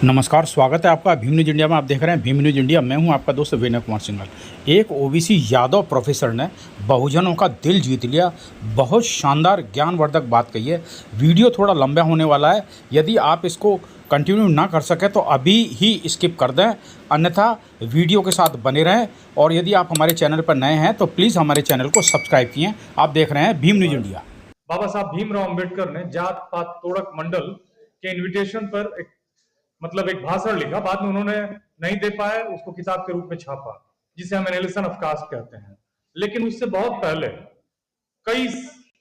नमस्कार, स्वागत है आपका भीम न्यूज़ इंडिया में। आप देख रहे हैं भीम न्यूज़ इंडिया। मैं हूं आपका दोस्त विनय कुमार सिंघल। एक ओबीसी यादव प्रोफेसर ने बहुजनों का दिल जीत लिया। बहुत शानदार ज्ञानवर्धक बात कही है। वीडियो थोड़ा लंबा होने वाला है। यदि आप इसको कंटिन्यू ना कर सकें तो अभी ही स्किप कर दें, अन्यथा वीडियो के साथ बने रहें। और यदि आप हमारे चैनल पर नए हैं तो प्लीज़ हमारे चैनल को सब्सक्राइब किए। आप देख रहे हैं भीम न्यूज़ इंडिया। बाबा साहब भीमराव अंबेडकर ने जात पात तोड़क मंडल के इनविटेशन पर एक भाषण लिखा। बाद में उन्होंने नहीं दे पाए, उसको किताब के रूप में छापा, जिसे हम एनालिसिस ऑफ कास्ट कहते हैं। लेकिन उससे बहुत पहले कई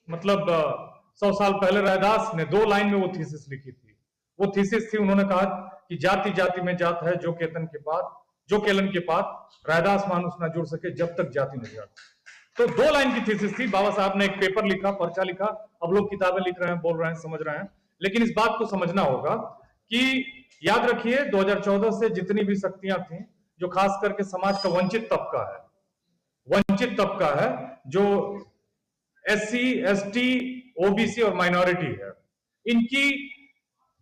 100 साल पहले रैदास ने 2 लाइन में वो थीसिस लिखी थी। वो थीसिस थी, उन्होंने कहा कि जाति जाति में जात है, जो केलन के पात रैदास मानुष ना जुड़ सके जब तक जाति न जात। तो 2 लाइन की थीसिस थी। बाबा साहब ने एक पेपर लिखा, पर्चा लिखा। अब लोग किताबें लिख रहे हैं, बोल रहे हैं, समझ रहे हैं। लेकिन इस बात को समझना होगा कि याद रखिए 2014 से जितनी भी शक्तियां थी, जो खास करके समाज का वंचित तबका है, जो एससी, एसटी, ओबीसी और माइनॉरिटी है, इनकी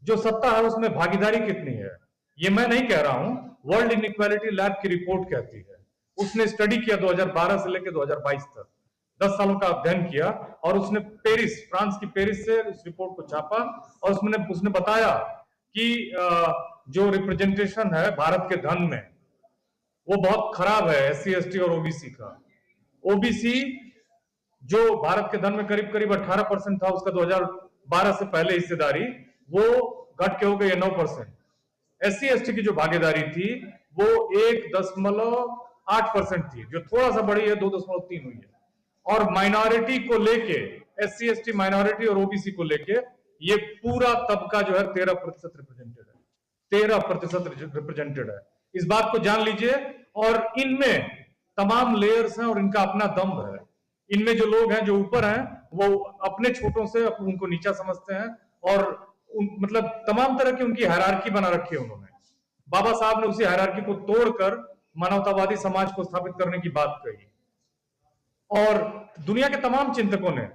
जो सत्ता है उसमें भागीदारी कितनी है, ये मैं नहीं कह रहा हूं, वर्ल्ड इनइक्वालिटी लैब की रिपोर्ट कहती है। उसने स्टडी किया 2012 से लेकर 2022 तक, 10 सालों का अध्ययन किया, और उसने फ्रांस की पेरिस से उस रिपोर्ट को छापा। और उसने बताया कि जो रिप्रेजेंटेशन है भारत के धन में, वो बहुत खराब है एससी, एसटी और ओबीसी का। ओबीसी जो भारत के धन में करीब करीब 18% था, उसका 2012 से पहले हिस्सेदारी वो घट के हो गई 9%। एससी एसटी की जो भागीदारी थी वो 1.8% थी, जो थोड़ा सा बढ़ी है, 2.3 हुई है। और माइनॉरिटी को लेके, एससी एसटी माइनॉरिटी और ओबीसी को लेके, ये पूरा तबका जो है 13% रिप्रेजेंटेड है। इस बात को जान लीजिए। और इनमें तमाम लेयर्स हैं और इनका अपना दम्भ है। इनमें जो लोग हैं, जो ऊपर हैं, वो अपने छोटों से उनको नीचा समझते हैं, और तमाम तरह की उनकी हायरार्की बना रखी है उन्होंने। बाबा साहब ने उसी हायरार्की को तोड़कर मानवतावादी समाज को स्थापित करने की बात कही। और दुनिया के तमाम चिंतकों ने,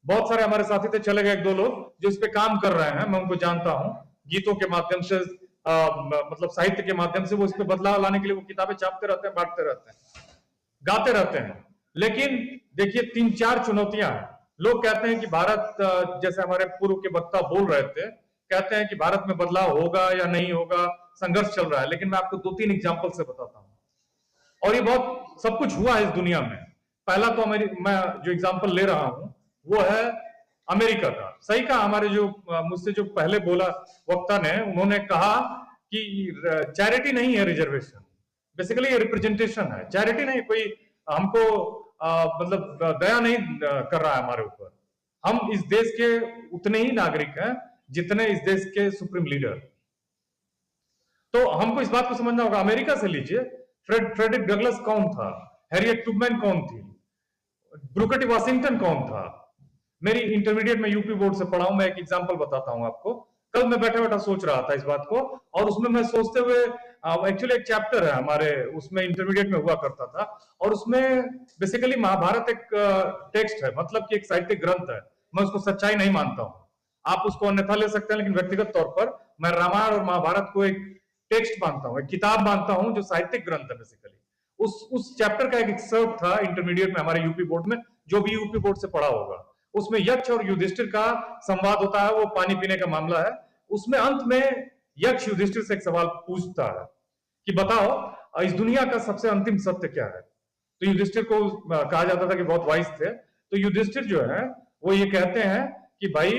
बहुत सारे हमारे साथी थे, चले गए 1-2 लोग जो इस पे काम कर रहे हैं, मैं उनको जानता हूं। गीतों के माध्यम से, साहित्य के माध्यम से वो इस पे बदलाव लाने के लिए वो किताबें छापते रहते हैं, बांटते रहते हैं, गाते रहते हैं। लेकिन देखिए 3-4 चुनौतियां हैं। लोग कहते हैं कि भारत, जैसे हमारे पूर्व के वक्ता बोल रहे थे, कहते हैं कि भारत में बदलाव होगा या नहीं होगा, संघर्ष चल रहा है। लेकिन मैं आपको 2-3 एग्जाम्पल से बताता हूं, और ये बहुत सब कुछ हुआ है इस दुनिया में। पहला तो मैं जो एग्जाम्पल ले रहा हूं वो है अमेरिका का। सही कहा हमारे जो मुझसे जो पहले बोला वक्ता ने, उन्होंने कहा कि चैरिटी नहीं है रिजर्वेशन, बेसिकली ये रिप्रेजेंटेशन है, चैरिटी नहीं। कोई हमको दया नहीं कर रहा है हमारे ऊपर। हम इस देश के उतने ही नागरिक हैं जितने इस देश के सुप्रीम लीडर। तो हमको इस बात को समझना होगा। अमेरिका से लीजिए, फ्रेडरिक डगलस कौन था, हैरियट ट्रूमैन कौन थी, ब्रूकर टी वाशिंगटन कौन था। मेरी इंटरमीडिएट में यूपी बोर्ड से पढ़ा हूं। मैं एक एग्जांपल बताता हूं आपको। कल मैं बैठा बैठा सोच रहा था इस बात को, और उसमें मैं सोचते हुए, एक्चुअली एक चैप्टर है हमारे, उसमें इंटरमीडिएट में हुआ करता था, और उसमें बेसिकली महाभारत एक टेक्स्ट है, मतलब कि एक साहित्यिक ग्रंथ है। मैं उसको सच्चाई नहीं मानता हूं, आप उसको अन्यथा ले सकते हैं, लेकिन व्यक्तिगत तौर पर मैं रामायण और महाभारत को एक टेक्स्ट मानता हूं, एक किताब मानता हूं, जो साहित्यिक ग्रंथ है बेसिकली। उस चैप्टर का एक एक्सर्प्ट था इंटरमीडिएट में हमारे यूपी बोर्ड में, जो भी यूपी बोर्ड से पढ़ा होगा। उसमें यक्ष और युधिष्ठिर का संवाद होता है, वो पानी पीने का मामला है। उसमें अंत में यक्ष युधिष्ठिर से एक सवाल पूछता है कि बताओ इस दुनिया का सबसे अंतिम सत्य क्या है। तो युधिष्ठिर को कहा जाता था कि बहुत वाइज थे। तो युधिष्ठिर जो है वो ये कहते हैं कि भाई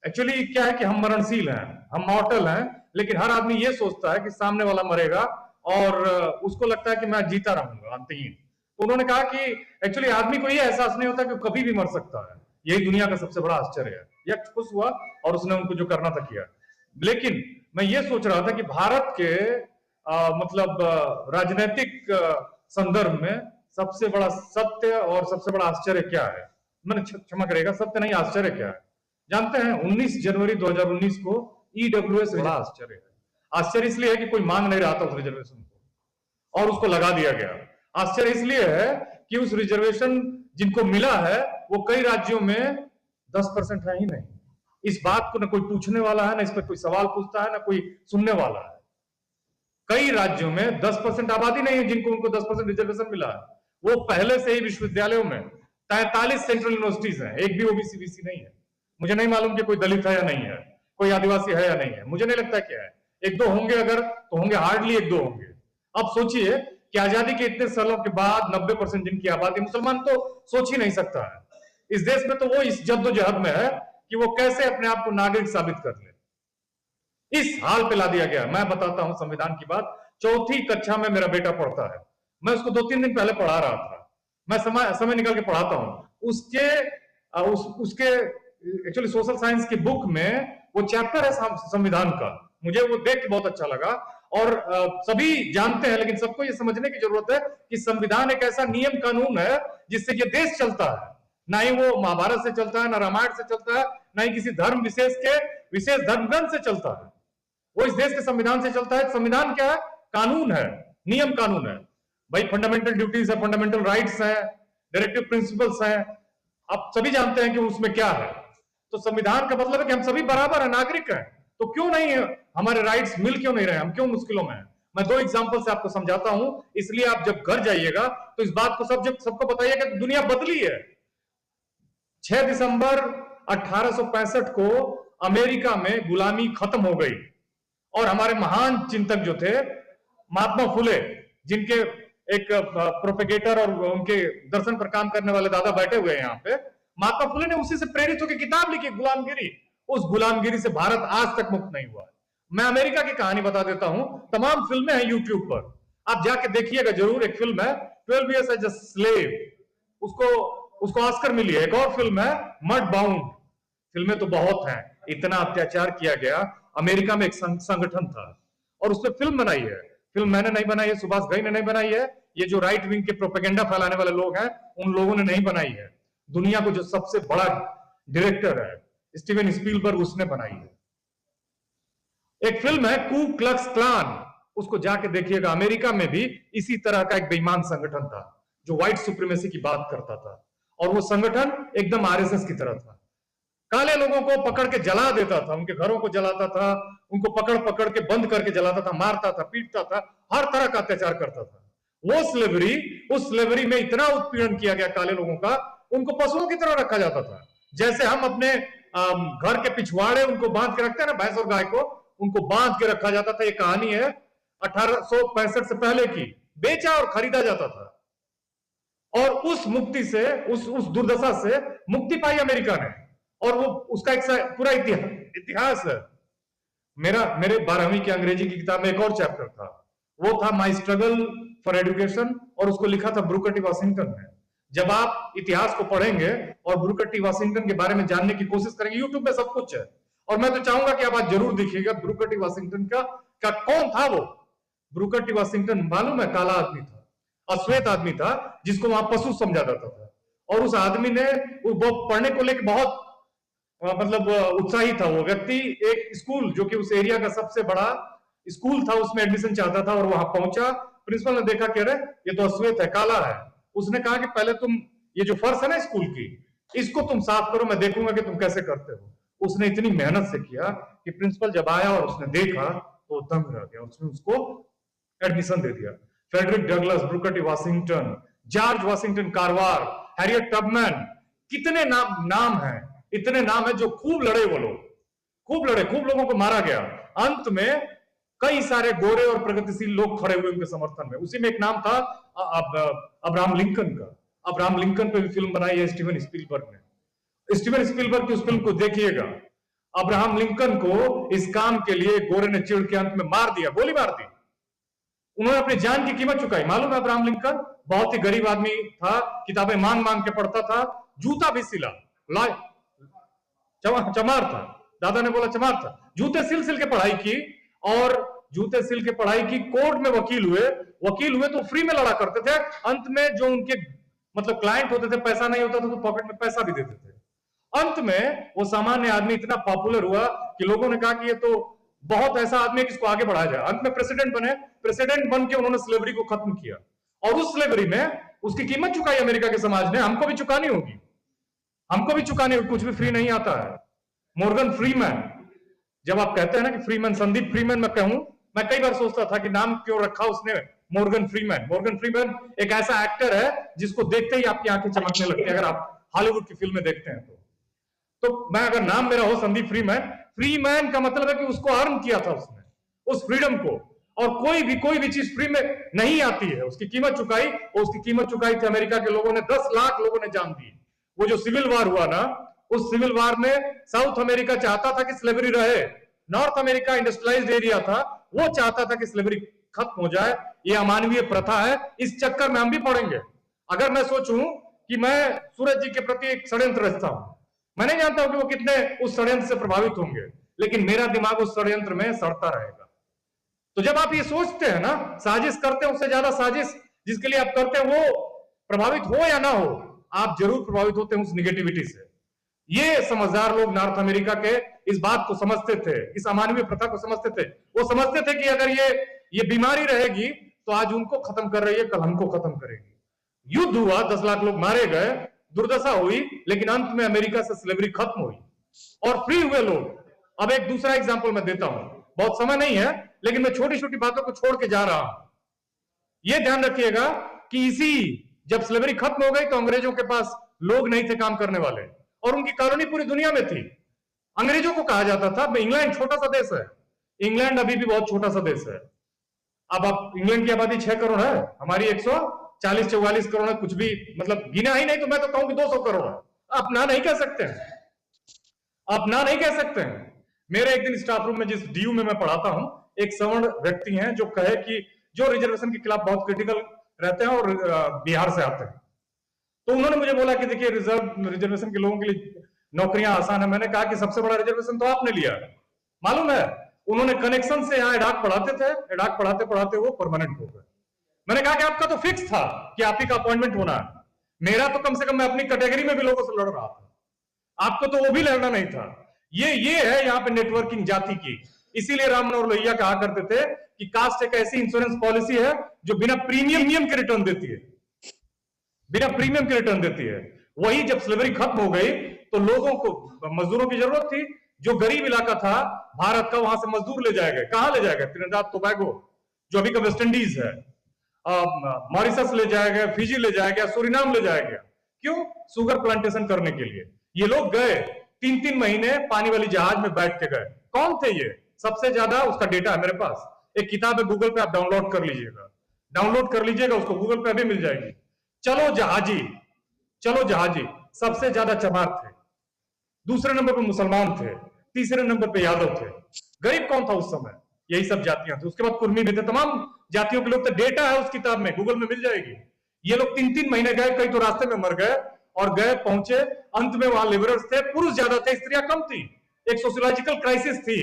एक्चुअली क्या है कि हम मरणशील हैं, हम मॉर्टल हैं, लेकिन हर आदमी ये सोचता है कि सामने वाला मरेगा, और उसको लगता है कि मैं जीता रहूंगा अंतहीन। तो उन्होंने कहा कि एक्चुअली आदमी को ये एहसास नहीं होता कि कभी भी मर सकता है। यही दुनिया का सबसे बड़ा आश्चर्य है। यक्ष खुश हुआ और उसने उनको जो करना था किया। लेकिन मैं ये सोच रहा था कि भारत के राजनीतिक संदर्भ में सबसे बड़ा सत्य और सबसे बड़ा आश्चर्य क्या है। मैंने क्षमा करेगा, सत्य नहीं, आश्चर्य क्या है। जानते हैं 19 जनवरी 2019 को ईडब्ल्यूएस बड़ा आश्चर्य है। आश्चर्य इसलिए है कि कोई मांग नहीं रहा था उस रिजर्वेशन को, और उसको लगा दिया गया। आश्चर्य इसलिए है कि उस रिजर्वेशन जिनको मिला है वो कई राज्यों में 10% है ही नहीं। इस बात को ना कोई पूछने वाला है, ना इस पर कोई सवाल पूछता है, ना कोई सुनने वाला है। कई राज्यों में 10% आबादी नहीं है जिनको उनको 10% रिजर्वेशन मिला है। वो पहले से ही विश्वविद्यालयों में 43 सेंट्रल यूनिवर्सिटीज हैं, एक भी ओबीसी बीसी नहीं है। मुझे नहीं मालूम कि कोई दलित है या नहीं है, कोई आदिवासी है या नहीं है, मुझे नहीं लगता क्या है। एक दो होंगे, अगर तो होंगे, हार्डली एक दो होंगे। अब सोचिए कि आजादी के इतने सालों के बाद 90% जिनकी आबादी, मुसलमान तो सोच ही नहीं सकता है इस देश में, तो वो इस जद्दोजहद में है कि वो कैसे अपने आप को नागरिक साबित कर ले। इस हाल पे ला दिया गया। मैं बताता हूं संविधान की बात। चौथी कक्षा में मेरा बेटा पढ़ता है, मैं उसको 2-3 दिन पहले पढ़ा रहा था। मैं समय निकाल के पढ़ाता हूं। उसके एक्चुअली सोशल साइंस की बुक में वो चैप्टर है संविधान का। मुझे वो देख के बहुत अच्छा लगा। और सभी जानते हैं, लेकिन सबको ये समझने की जरूरत है कि संविधान एक ऐसा नियम कानून है जिससे ये देश चलता है। ना ही वो महाभारत से चलता है, ना रामायण से चलता है, ना ही किसी धर्म विशेष के विशेष धर्म ग्रंथ से चलता है। वो इस देश के संविधान से चलता है। संविधान क्या है? कानून है, नियम कानून है भाई। फंडामेंटल ड्यूटीज है, फंडामेंटल राइट्स है, डायरेक्टिव प्रिंसिपल्स है। आप सभी जानते हैं कि उसमें क्या है। तो संविधान का मतलब है कि हम सभी बराबर है, नागरिक हैं। तो क्यों नहीं है हमारे राइट्स मिल क्यों नहीं रहे? हम क्यों मुश्किलों में हैं? मैं 2 एग्जांपल से आपको समझाता हूं। इसलिए आप जब घर जाइएगा तो इस बात को सबको बताइएगा कि दुनिया बदली है। 6 दिसंबर 1865 को अमेरिका में गुलामी खत्म हो गई और हमारे महान चिंतक जो थे महात्मा फुले, जिनके एक प्रोपेगेटर और उनके दर्शन पर काम करने वाले दादा बैठे हुए हैं यहाँ पे, महात्मा फुले ने उसी से प्रेरित होकर किताब लिखी, गुलामगिरी। उस गुलामगिरी से भारत आज तक मुक्त नहीं हुआ। मैं अमेरिका की कहानी बता देता हूं। तमाम फिल्में हैं यूट्यूब पर, आप जाके देखिएगा जरूर। एक फिल्म है 12 Years as a Slave, उसको ऑस्कर मिली है। एक और फिल्म है मड बाउंड। फिल्में तो बहुत हैं। इतना अत्याचार किया गया। अमेरिका में एक संगठन था और उसने फिल्म बनाई है। फिल्म मैंने नहीं बनाई है, सुभाष घई ने नहीं बनाई है, ये जो राइट विंग के प्रोपेगेंडा फैलाने वाले लोग हैं उन लोगों ने नहीं बनाई है। दुनिया को जो सबसे बड़ा डायरेक्टर है स्टीवन स्पीलबर्ग, उसने बनाई है। एक फिल्म है कू क्लक्स क्लान, उसको जाके देखिएगा। अमेरिका में भी इसी तरह का एक बेईमान संगठन था जो व्हाइट सुप्रीमेसी की बात करता था और वो संगठन एकदम आरएसएस की तरह था। काले लोगों को पकड़ के जला देता था, उनके घरों को जलाता था, उनको पकड़ पकड़ के बंद करके जलाता था, मारता था, पीटता था, हर तरह का अत्याचार करता था। वो स्लेवरी, उस स्लेवरी में इतना उत्पीड़न किया गया काले लोगों का, उनको पशुओं की तरह रखा जाता था। जैसे हम अपने घर के पिछवाड़े उनको बांध के रखते हैं ना, भैंस और गाय को, उनको बांध के रखा जाता था। ये कहानी है 1865 से पहले की। बेचा और खरीदा जाता था और उस मुक्ति से, उस दुर्दशा से मुक्ति पाई अमेरिका ने। और वो उसका एक पूरा इतिहास है। मेरे 12वीं की अंग्रेजी की किताब में एक और चैप्टर था, वो था माई स्ट्रगल फॉर एजुकेशन, और उसको लिखा था ब्रूकर टी वाशिंगटन ने। जब आप इतिहास को पढ़ेंगे और ब्रूकर टी वाशिंगटन के बारे में जानने की कोशिश करेंगे, यूट्यूब में सब कुछ है। और मैं तो चाहूंगा कि आप आज जरूर देखिएगा ब्रूकर टी वाशिंगटन का कौन था वो। ब्रूकर टी वाशिंगटन मालूम है, काला आदमी था, अश्वेत आदमी था, जिसको वहां पशु समझा जाता था। और उस आदमी ने वो पढ़ने को लेकर बहुत मतलब उत्साही था। वो व्यक्ति एक स्कूल जो कि उस एरिया का सबसे बड़ा स्कूल था, उसमें एडमिशन चाहता था और वहां पहुंचा। प्रिंसिपल ने देखा कि अरे ये तो अश्वेत है, काला है। उसने कहा कि पहले तुम ये जो फर्श है ना स्कूल की, इसको तुम साफ करो, मैं देखूंगा कि तुम कैसे करते हो। उसने इतनी मेहनत से किया कि प्रिंसिपल जब आया और उसने देखा तो दंग रह गया। उसने उसको एडमिशन दे दिया। Frederick Douglass, Booker T Washington, George Washington Carver, Harriet Tubman, कितने नाम हैं, इतने नाम है जो खूब लड़े। वो लोग खूब लड़े, खूब लोगों को मारा गया। अंत में कई सारे गोरे और प्रगतिशील लोग खड़े हुए उनके समर्थन में। उसी में एक नाम था अब्राहम लिंकन का। अब्राहम लिंकन पे भी फिल्म बनाई है स्टीवन स्पीलबर्ग ने। स्टीवन स्पीलबर्ग की उस फिल्म को देखिएगा। अब्राहम लिंकन को इस काम के लिए गोरे ने चिढ़ के अंत में मार दिया, गोली मार दी। उन्होंने अपनी जान की कीमत चुकाई। मालूम है, अब्राहम लिंकन बहुत ही गरीब आदमी था, किताबें मांग मांग के पढ़ता था, जूता भी सिला, चमार था, दादा ने बोला चमार था। जूते सिल सिल के पढ़ाई की, और जूते सिल के पढ़ाई की, कोर्ट में वकील हुए तो फ्री में लड़ा करते थे। अंत में जो उनके मतलब क्लाइंट होते थे, पैसा नहीं होता था तो पॉकेट में पैसा भी देते थे। अंत में वो सामान्य आदमी इतना पॉपुलर हुआ कि लोगों ने कहा कि ये तो बहुत ऐसा आदमी है कि इसको आगे बढ़ाया जाए। अंत में प्रेसिडेंट बने। प्रेसिडेंट बन के उन्होंने स्लेवरी को खत्म किया और उस स्लेवरी में उसकी कीमत चुकाई अमेरिका के समाज ने। हमको भी चुकानी होगी, हमको भी चुकानी होगी। कुछ भी फ्री नहीं आता है। मॉर्गन फ्रीमैन, जब आप कहते हैं ना कि फ्रीमैन, संदीप फ्रीमैन मैं कहूं, मैं कई बार सोचता था कि नाम क्यों रखा उसने मॉर्गन फ्रीमैन। मॉर्गन फ्रीमैन एक ऐसा एक्टर है जिसको देखते ही आपकी आंखें चमकने लगती है, अगर आप हॉलीवुड की फिल्में देखते हैं तो मैं, अगर नाम मेरा हो संदीप फ्रीमैन, फ्रीमैन का मतलब है कि उसको अर्न किया था उसने उस फ्रीडम को, और कोई भी चीज फ्री में नहीं आती है, उसकी कीमत चुकाई, और उसकी कीमत चुकाई थी अमेरिका के लोगों ने, 10 लाख लोगों ने जान दी। वो जो सिविल वार हुआ ना, उस सिविल वार में साउथ अमेरिका चाहता था कि स्लेवरी रहे, नॉर्थ अमेरिका इंडस्ट्रियलाइज्ड एरिया था, वो चाहता था कि स्लेवरी खत्म हो जाए। ये अमानवीय प्रथा है, इस चक्कर में हम भी पड़ेंगे। अगर मैं सोचूं कि मैं सूरज जी के प्रति एक षड्यंत्र रचता हूं, मैं नहीं जानता हूं कि वो कितने उस षड्यंत्र से प्रभावित होंगे, लेकिन मेरा दिमाग उस षड्यंत्र में सड़ता रहेगा। तो जब आप ये सोचते हैं ना, साजिश करते हैं, उससे ज्यादा साजिश जिसके लिए आप करते हैं वो प्रभावित हो या ना हो, आप जरूर प्रभावित होते हैं उस निगेटिविटी से। ये समझदार लोग नॉर्थ अमेरिका के इस बात को समझते थे, इस अमानवीय प्रथा को समझते थे। वो समझते थे कि अगर ये बीमारी रहेगी तो आज उनको खत्म कर रही है, कल हमको खत्म करेगी। युद्ध हुआ, 10 लाख लोग मारे गए, दुर्दशा हुई, लेकिन अंत में अमेरिका से स्लेवरी खत्म हुई और फ्री हुए लोग। अब एक दूसरा एग्जाम्पल मैं देता हूं, बहुत समय नहीं है, लेकिन मैं छोटी छोटी बातों को छोड़ के जा रहा हूं। यह ध्यान रखिएगा कि जब स्लेवरी खत्म हो गई तो अंग्रेजों के पास लोग नहीं थे काम करने वाले, और उनकी कॉलोनी पूरी दुनिया में थी। अंग्रेजों को कहा जाता था, इंग्लैंड छोटा सा देश है, इंग्लैंड अभी भी बहुत छोटा सा देश है। अब आप, इंग्लैंड की आबादी 6 करोड़ है, हमारी 140-44 करोड़ है, कुछ भी मतलब गिना ही नहीं तो मैं तो कहूं कि 200 करोड़ है। आप ना नहीं कह सकते हैं, आप ना नहीं कह सकते हैं। मेरे एक दिन स्टाफ रूम में, जिस डीयू में मैं पढ़ाता हूं, एक सवर्ण व्यक्ति हैं जो कहे कि जो रिजर्वेशन के खिलाफ बहुत क्रिटिकल रहते हैं और बिहार से आते हैं, तो उन्होंने मुझे बोला कि देखिए रिजर्वेशन के लोगों के लिए नौकरियां आसान है। मैंने कहा कि सबसे बड़ा रिजर्वेशन तो आपने लिया है, मालूम है। उन्होंने कनेक्शन से यहाँ एडाक पढ़ाते थे, एडाक पढ़ाते पढ़ाते वो परमानेंट हो गए। मैंने कहा कि आपका तो फिक्स था कि आप ही का अपॉइंटमेंट होना है, मेरा तो कम से कम मैं अपनी कैटेगरी में भी लोगों से लड़ रहा था, आपको तो वो भी लड़ना नहीं था। ये है यहाँ पे नेटवर्किंग जाति की। इसीलिए राम मनोहर लोहिया कहा करते थे कि कास्ट एक ऐसी इंश्योरेंस पॉलिसी है जो बिना प्रीमियम के रिटर्न देती है, बिना प्रीमियम के रिटर्न देती है। वही जब स्लेवरी खत्म हो गई तो लोगों को मजदूरों की जरूरत थी। जो गरीब इलाका था भारत का, वहां से मजदूर ले जाए गए। कहां ले जाए गए? त्रिनिदाद टोबैगो, जो अभी का वेस्ट इंडीज है, मॉरिशस ले जाया गया, फिजी ले जाया गया, सूरीनाम ले जाया गया। क्यों? शुगर प्लांटेशन करने के लिए। ये लोग गए, 3-3 महीने पानी वाली जहाज में बैठ के गए। कौन थे ये? सबसे ज्यादा उसका डेटा है मेरे पास, एक किताब है, गूगल पे आप डाउनलोड कर लीजिएगा, उसको गूगल पे अभी मिल जाएगी। चलो जहाजी सबसे ज्यादा चमार थे, दूसरे नंबर पे मुसलमान थे, तीसरे नंबर पे यादव थे। गरीब कौन था उस समय? यही सब जातियां थी। उसके बाद कुर्मी भी थे, तमाम जातियों के लोग थे। डेटा है उस किताब में, गूगल में मिल जाएगी। ये लोग 3-3 महीने गए, कई तो रास्ते में मर गए, और गए पहुंचे, अंत में वहां लिबरल्स थे, पुरुष ज्यादा थे, स्त्रियां कम थी। एक सोशियोलॉजिकल क्राइसिस थी,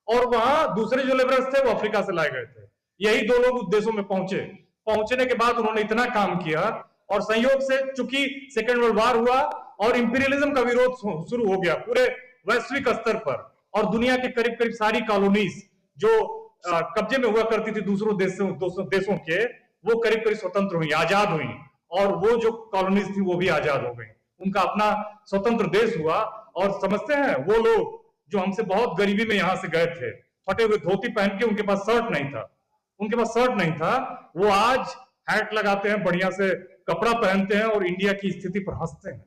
और वहां दूसरे जो लिबरल्स थे वो अफ्रीका से लाए गए थे। यही 2 लोग उस देशों में पहुंचने के बाद उन्होंने इतना काम किया, और संयोग से चूंकि सेकेंड वर्ल्ड वॉर हुआ और इंपीरियलिज्म का विरोध शुरू हो गया पूरे वैश्विक स्तर पर, और दुनिया के करीब करीब सारी कॉलोनीज जो कब्जे में हुआ करती थी दूसरों देशों के, वो करीब करीब स्वतंत्र हुई, आजाद हुई, और वो जो कॉलोनीज थी वो भी आजाद हो गई। उनका अपना स्वतंत्र देश हुआ। और समझते हैं, वो लोग जो हमसे बहुत गरीबी में यहां से गए थे, फटे हुए धोती पहन के, उनके पास शर्ट नहीं था, वो आज हैट लगाते हैं, बढ़िया से कपड़ा पहनते हैं, और इंडिया की स्थिति पर हंसते हैं।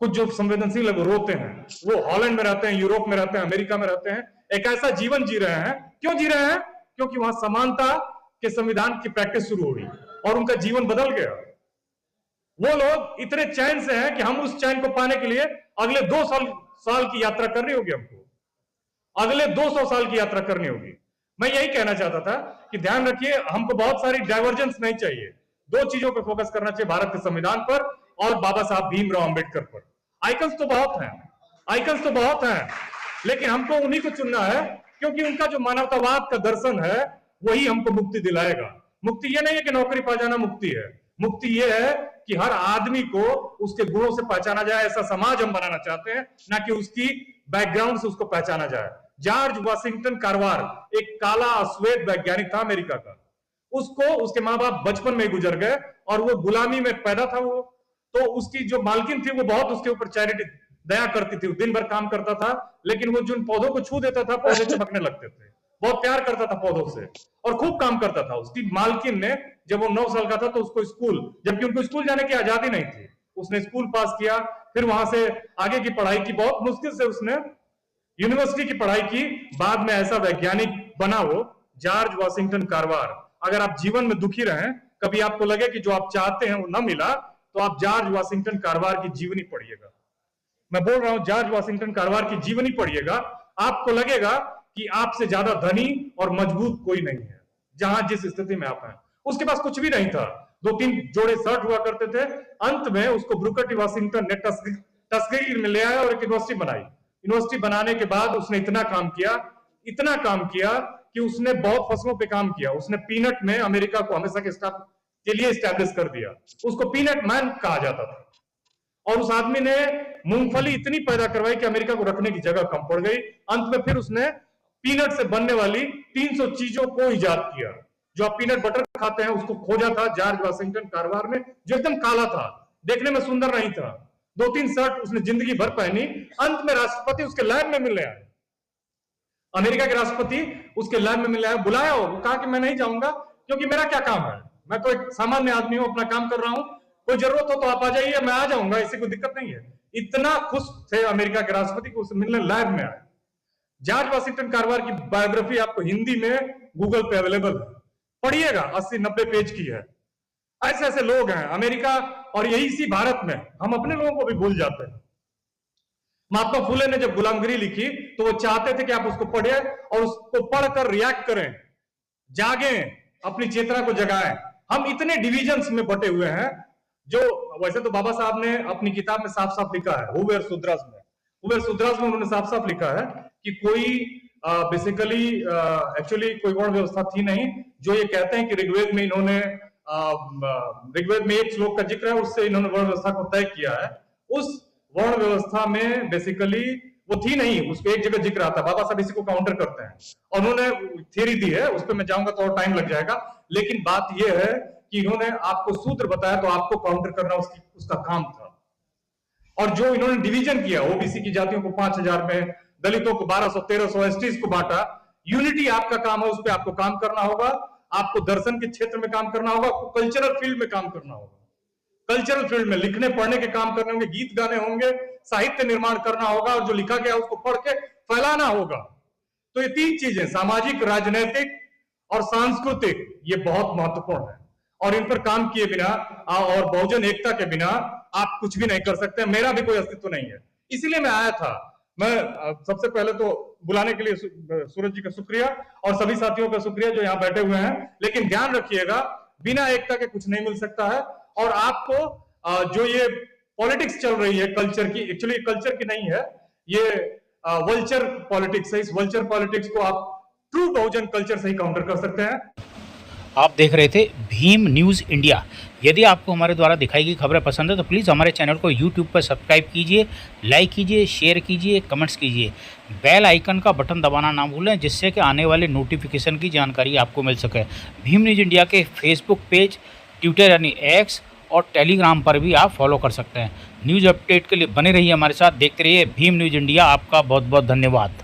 कुछ जो संवेदनशील है वो रोते हैं। वो हॉलैंड में रहते हैं, यूरोप में रहते हैं, अमेरिका में रहते हैं, एक ऐसा जीवन जी रहे हैं। क्यों जी रहे हैं? क्योंकि वहां समानता के संविधान की प्रैक्टिस शुरू हुई और उनका जीवन बदल गया। वो लोग इतने चैन से हैं कि हम उस चैन को पाने के लिए अगले 2 साल की यात्रा करनी होगी हमको, अगले 200 साल की यात्रा करनी होगी। मैं यही कहना चाहता था कि ध्यान रखिए, हमको बहुत सारी डाइवर्जेंस नहीं चाहिए। 2 चीजों पर फोकस करना चाहिए, भारत के संविधान पर और बाबा साहब भीमराव अंबेडकर पर। आइकन्स तो बहुत हैं, लेकिन हमको उन्हीं को चुनना है, क्योंकि उनका जो मानवतावाद का दर्शन है वही हमको मुक्ति दिलाएगा। मुक्ति ये नहीं है कि नौकरी पा जाना मुक्ति है। मुक्ति ये है कि हर आदमी को उसके गुणों से पहचाना जाए। ऐसा समाज हम बनाना चाहते हैं, ना कि उसकी बैकग्राउंड से उसको पहचाना जाए। जॉर्ज वाशिंगटन कारवार एक काला अश्वेत वैज्ञानिक था अमेरिका का। उसको उसके माँ बाप बचपन में गुजर गए और वो गुलामी में पैदा था। वो तो उसकी जो मालकिन थी वो बहुत उसके ऊपर चैरिटी दया करती थी, दिन भर काम करता था, लेकिन वो जिन पौधों को छू देता था पौधे चमकने लगते थे। बहुत प्यार करता था पौधों से और खूब काम करता था। उसकी मालकिन ने जब वो 9 साल का था तो उसको स्कूल, जबकि उनको स्कूल जाने की आजादी नहीं थी, उसने स्कूल पास किया, फिर वहां से आगे की पढ़ाई की, बहुत मुश्किल से उसने यूनिवर्सिटी की पढ़ाई की, बाद में ऐसा वैज्ञानिक बना वो जॉर्ज वाशिंगटन कार्वर। अगर आप जीवन में दुखी रहें, कभी आपको लगे कि जो आप चाहते हैं वो ना मिला, तो आप जॉर्ज वाशिंगटन कार्वर की जीवनी पढ़िएगा। मैं बोल रहा हूं, जॉर्ज वाशिंगटन कार्वर की जीवनी पढ़िएगा, आपको लगेगा कि आपसे ज्यादा धनी और मजबूत कोई नहीं है जहां जिस स्थिति में आप हैं। उसके पास कुछ भी नहीं था, 2-3 जोड़े शर्ट हुआ करते थे। अंत में उसको ब्रुकर टी वाशिंगटन ने टस्केगीर में ले आया और एक यूनिवर्सिटी बनाई। यूनिवर्सिटी बनाने के बाद उसने इतना काम किया कि उसने बहुत फसलों पे काम किया। उसने पीनट में अमेरिका को हमेशा के लिए स्टैब्लिश कर दिया। उसको पीनट मैन कहा जाता था। और उस आदमी ने मूंगफली इतनी पैदा करवाई कि अमेरिका को रखने की जगह कम पड़ गई। अंत में फिर उसने पीनट से बनने वाली 300 चीजों को इजाद किया। जो आप पीनट बटर खाते हैं उसको खोजा था जॉर्ज वाशिंगटन कार्वर ने, जो एकदम काला था, देखने में सुंदर नहीं था। 2-3 शर्ट उसने जिंदगी भर पहनी। अंत में राष्ट्रपति उसके लैब में मिलने आए, अमेरिका के राष्ट्रपति उसके लैब में मिलने आए, बुलाया। वो कहा कि मैं नहीं जाऊंगा क्योंकि मेरा क्या काम है, मैं तो एक सामान्य आदमी हूं, अपना काम कर रहा हूं, कोई जरूरत हो तो आप आ जाइए, मैं आ जाऊंगा, इससे कोई दिक्कत नहीं है। इतना खुश थे अमेरिका के राष्ट्रपति को, उससे मिलने लैब में आए। जॉर्ज वाशिंगटन कार्वर की बायोग्राफी आपको हिंदी में गूगल पे अवेलेबल है, पढ़िएगा, 80-90 पेज की है। ऐसे ऐसे लोग हैं अमेरिका, और यही इसी भारत में हम अपने लोगों को भी भूल जाते हैं। महात्मा फुले ने जब गुलामगिरी लिखी तो वो चाहते थे कि आप उसको पढ़िए और उसको पढ़कर रिएक्ट करें, जागें, अपनी चेतना को जगाएं। हम इतने डिविजन्स में बटे हुए हैं, जो वैसे तो बाबा साहब ने अपनी किताब में साफ साफ लिखा है, हु वेयर शूद्रास में उन्होंने साफ साफ लिखा है कि कोई बेसिकली एक्चुअली कोई वर्ण व्यवस्था थी नहीं। जो ये कहते हैं कि ऋग्वेद में इन्होंने ऋग्वेद में एक श्लोक का जिक्र है, उससे इन्होंने वर्ण व्यवस्था को तय किया है। उस वर्ण व्यवस्था में बेसिकली वो थी नहीं, उसको एक जगह जिक्र आता है। बाबा साहब इसी को काउंटर करते हैं और उन्होंने थ्योरी दी है, उस पर मैं जाऊंगा तो और टाइम लग जाएगा। लेकिन बात यह है कि इन्होंने आपको सूत्र बताया तो आपको काउंटर करना उसका काम था। और जो इन्होंने डिवीजन किया, ओबीसी की जातियों को 5000 में, दलितों को 1200-1300, एसटीज को बांटा, यूनिटी आपका काम है, उस पर आपको काम करना होगा। आपको दर्शन के क्षेत्र में काम करना होगा, आपको कल्चरल फील्ड में काम करना होगा, कल्चरल फील्ड में लिखने पढ़ने के काम करने होंगे, गीत गाने होंगे, साहित्य निर्माण करना होगा, और जो लिखा गया उसको पढ़ के फैलाना होगा। तो ये 3 चीजें, सामाजिक, राजनीतिक और सांस्कृतिक, ये बहुत महत्वपूर्ण है, और इन पर काम किए बिना और बहुजन एकता के बिना आप कुछ भी नहीं कर सकते। मेरा भी कोई अस्तित्व नहीं है, इसीलिए मैं आया था। मैं सबसे पहले तो बुलाने के लिए सूरज जी का शुक्रिया और सभी साथियों का शुक्रिया जो यहाँ बैठे हुए हैं। लेकिन ध्यान रखिएगा, बिना एकता के कुछ नहीं मिल सकता है। और आपको जो ये पॉलिटिक्स चल रही है कल्चर की, एक्चुअली कल्चर की नहीं है, ये वल्चर पॉलिटिक्स है। इस वल्चर पॉलिटिक्स को आप ट्रू बहुजन कल्चर से ही काउंटर कर सकते हैं। आप देख रहे थे भीम न्यूज़ इंडिया। यदि आपको हमारे द्वारा दिखाई गई खबरें पसंद है तो प्लीज़ हमारे चैनल को यूट्यूब पर सब्सक्राइब कीजिए, लाइक कीजिए, शेयर कीजिए, कमेंट्स कीजिए। बेल आइकन का बटन दबाना ना भूलें, जिससे कि आने वाले नोटिफिकेशन की जानकारी आपको मिल सके। भीम न्यूज़ इंडिया के फेसबुक पेज, ट्विटर यानी एक्स और टेलीग्राम पर भी आप फॉलो कर सकते हैं। न्यूज़ अपडेट के लिए बने रहिए हमारे साथ, देखते रहिए भीम न्यूज़ इंडिया। आपका बहुत बहुत धन्यवाद।